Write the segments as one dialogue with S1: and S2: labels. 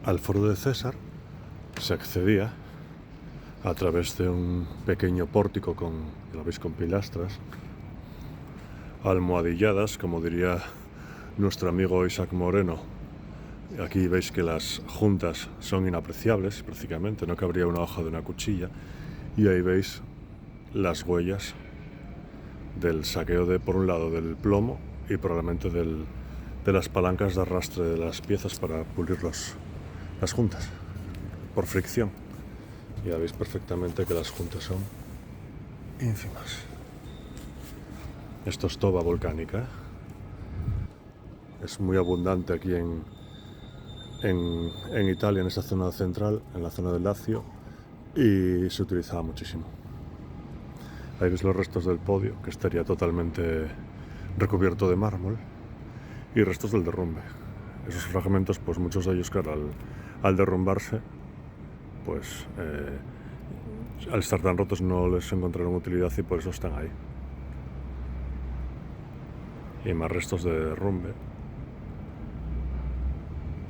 S1: al Foro de César se accedía a través de un pequeño pórtico lo veis, con pilastras almohadilladas, como diría nuestro amigo Isaac Moreno. Aquí veis que las juntas son inapreciables, prácticamente no cabría una hoja de una cuchilla, y ahí veis las huellas del saqueo por un lado del plomo y probablemente de las palancas de arrastre de las piezas para pulir las juntas por fricción. Ya veis perfectamente que las juntas son ínfimas. Esto es toba volcánica. Es muy abundante aquí en Italia, en esta zona central, en la zona del Lacio, y se utilizaba muchísimo. Ahí ves los restos del podio, que estaría totalmente recubierto de mármol, y restos del derrumbe. Esos fragmentos, pues muchos de ellos, claro, al derrumbarse, pues al estar tan rotos no les encontraron utilidad y por eso están ahí. Y más restos de derrumbe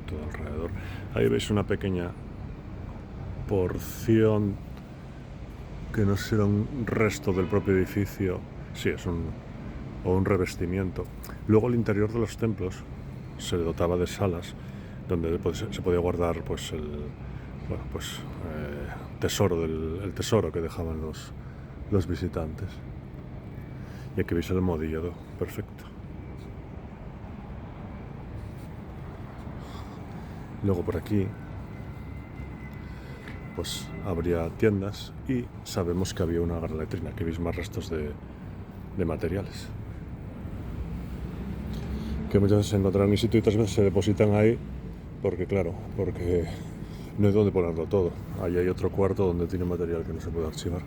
S1: todo alrededor. Ahí veis una pequeña porción que no será un resto del propio edificio, sí, es un revestimiento. Luego el interior de los templos se dotaba de salas donde se podía guardar pues el tesoro que dejaban los visitantes. Y aquí veis el almohadillado perfecto. Luego por aquí pues habría tiendas y sabemos que había una gran letrina. Aquí veis más restos de materiales que muchas veces se encontraron in situ y otras veces se depositan ahí porque no hay donde ponerlo todo. Ahí hay otro cuarto donde tiene material que no se puede archivar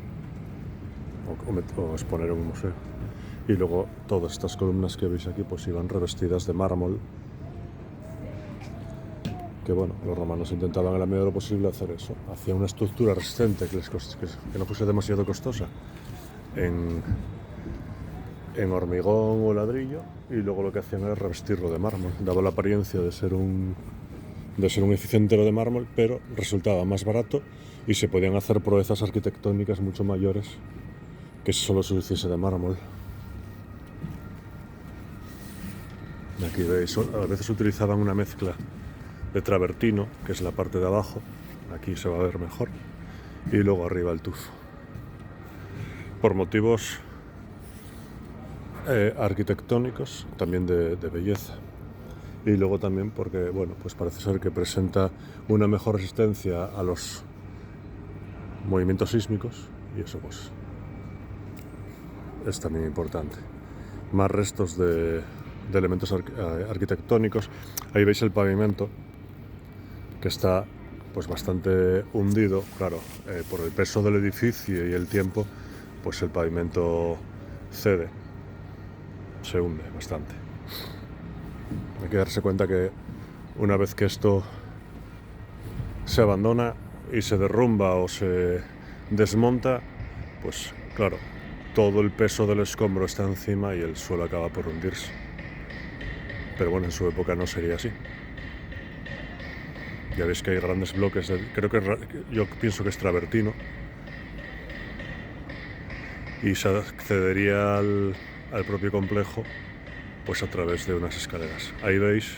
S1: o exponer en un museo. Y luego todas estas columnas que veis aquí pues iban revestidas de mármol, que bueno, los romanos intentaban en la medida de lo posible hacer eso. Hacían una estructura resistente que no fuese demasiado costosa en hormigón o ladrillo, y luego lo que hacían era revestirlo de mármol. Daba la apariencia de ser un edificio entero de mármol, pero resultaba más barato y se podían hacer proezas arquitectónicas mucho mayores que si solo se hiciese de mármol. Aquí veis, a veces utilizaban una mezcla de travertino, que es la parte de abajo, aquí se va a ver mejor, y luego arriba el tufo, por motivos arquitectónicos, también de belleza, y luego también porque, bueno, pues parece ser que presenta una mejor resistencia a los movimientos sísmicos, y eso pues es también importante. Más restos de elementos arquitectónicos. Ahí veis el pavimento, que está pues bastante hundido, claro, por el peso del edificio y el tiempo, pues el pavimento cede, se hunde bastante. Hay que darse cuenta que una vez que esto se abandona y se derrumba o se desmonta, pues claro, todo el peso del escombro está encima y el suelo acaba por hundirse. Pero bueno, en su época no sería así. Ya veis que hay grandes bloques, yo pienso que es travertino, y se accedería al propio complejo pues a través de unas escaleras. Ahí veis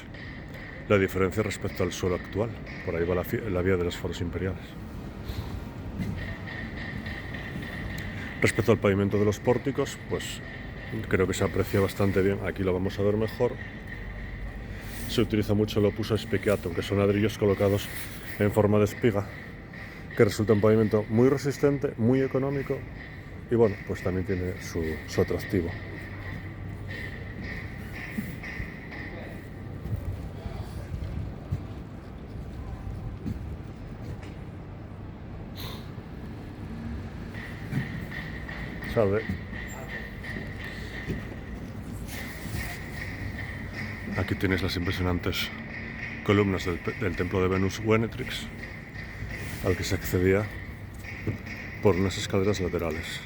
S1: la diferencia respecto al suelo actual. Por ahí va la vía de los foros imperiales. Respecto al pavimento de los pórticos, pues creo que se aprecia bastante bien. Aquí lo vamos a ver mejor. Se utiliza mucho el opus auspiciatum, que son ladrillos colocados en forma de espiga, que resulta un pavimento muy resistente, muy económico, y bueno, pues también tiene su atractivo. ¿Sabe? Aquí tenéis las impresionantes columnas del templo de Venus Venetrix, al que se accedía por unas escaleras laterales.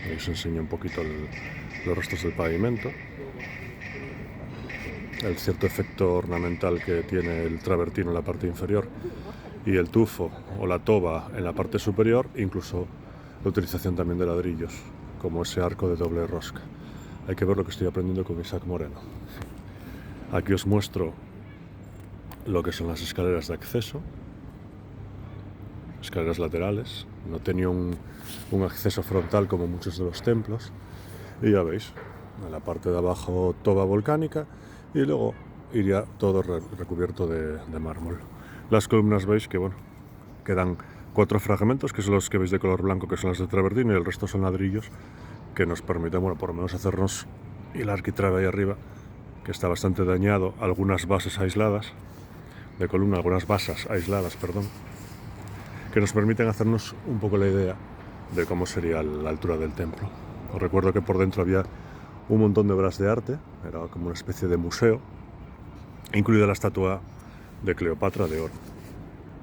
S1: Ahí os enseño un poquito los restos del pavimento. el cierto efecto ornamental que tiene el travertino en la parte inferior y el tufo o la toba en la parte superior, incluso la utilización también de ladrillos, como ese arco de doble rosca. Hay que ver lo que estoy aprendiendo con Isaac Moreno. Aquí os muestro lo que son las escaleras de acceso, escaleras laterales. No tenía un acceso frontal como muchos de los templos. Y ya veis, en la parte de abajo toba volcánica y luego iría todo recubierto de mármol. Las columnas veis que bueno, quedan 4 fragmentos, que son los que veis de color blanco, que son las de travertino, y el resto son ladrillos que nos permiten, bueno, por lo menos hacernos el arquitrabe ahí arriba, que está bastante dañado, algunas bases aisladas de columna, algunas basas aisladas, perdón, que nos permiten hacernos un poco la idea de cómo sería la altura del templo. Os recuerdo que por dentro había un montón de obras de arte, era como una especie de museo, incluida la estatua de Cleopatra de oro,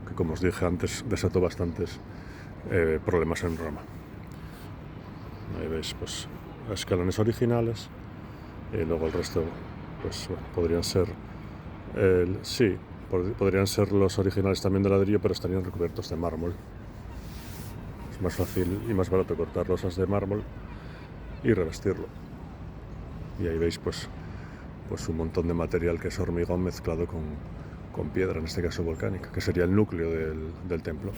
S1: que como os dije antes desató bastantes problemas en Roma. Ahí veis pues escalones originales y luego el resto pues bueno, podrían ser podrían ser los originales también de ladrillo, pero estarían recubiertos de mármol. Es más fácil y más barato cortar losas de mármol y revestirlo. Y ahí veis pues un montón de material que es hormigón mezclado con piedra, en este caso volcánica, que sería el núcleo del templo.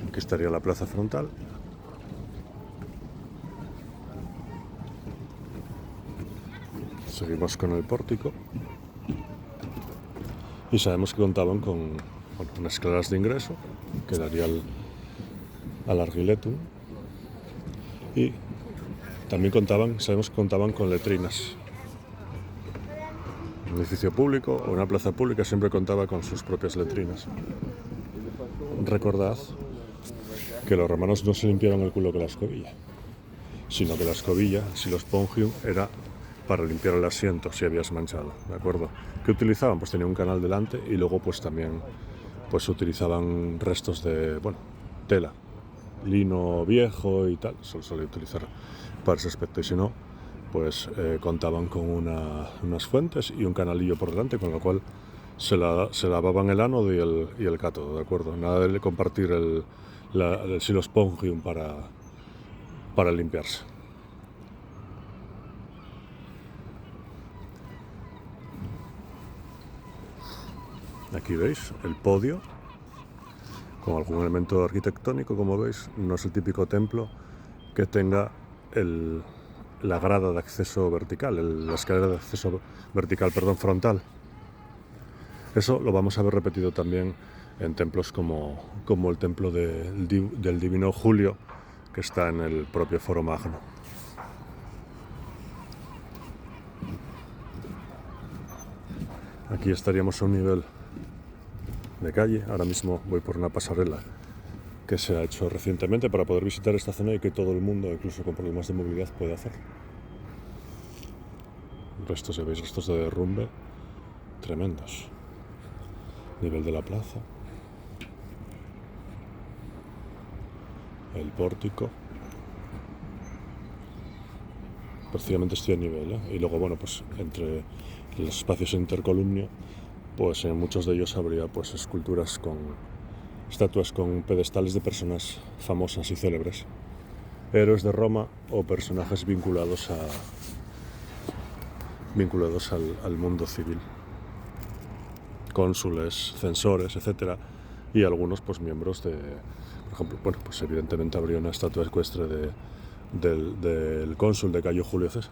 S1: Aquí estaría la plaza frontal. Seguimos con el pórtico. Y sabemos que contaban con unas escaleras de ingreso que daría al Argiletum. Y también sabemos que contaban con letrinas. Un edificio público o una plaza pública siempre contaba con sus propias letrinas. Recordad que los romanos no se limpiaban el culo con la escobilla, sino que la escobilla, si los spongium, era para limpiar el asiento si habías manchado, ¿de acuerdo? ¿Qué utilizaban? Pues tenía un canal delante y luego pues también pues utilizaban restos de, bueno, tela, lino viejo y tal, se solía utilizar para ese aspecto, y si no, pues contaban con unas fuentes y un canalillo por delante, con lo cual se lavaban el ánodo y el cátodo, ¿de acuerdo? Nada de compartir el silospongium para limpiarse. Aquí veis el podio con algún elemento arquitectónico, como veis. No es el típico templo que tenga la grada de acceso vertical, la escalera de acceso vertical, frontal. Eso lo vamos a ver repetido también en templos como el templo del Divino Julio, que está en el propio Foro Magno. Aquí estaríamos a un nivel de calle. Ahora mismo voy por una pasarela que se ha hecho recientemente para poder visitar esta zona y que todo el mundo, incluso con problemas de movilidad, puede hacer. Restos de derrumbe tremendos. Nivel de la plaza, el pórtico. Prácticamente estoy a nivel, ¿eh? Y luego, bueno, pues entre los espacios intercolumnio, pues en muchos de ellos habría pues esculturas estatuas con pedestales de personas famosas y célebres, héroes de Roma o personajes vinculados al mundo civil, cónsules, censores, etcétera, y algunos pues miembros por ejemplo, bueno, pues evidentemente habría una estatua ecuestre del cónsul de Cayo Julio César.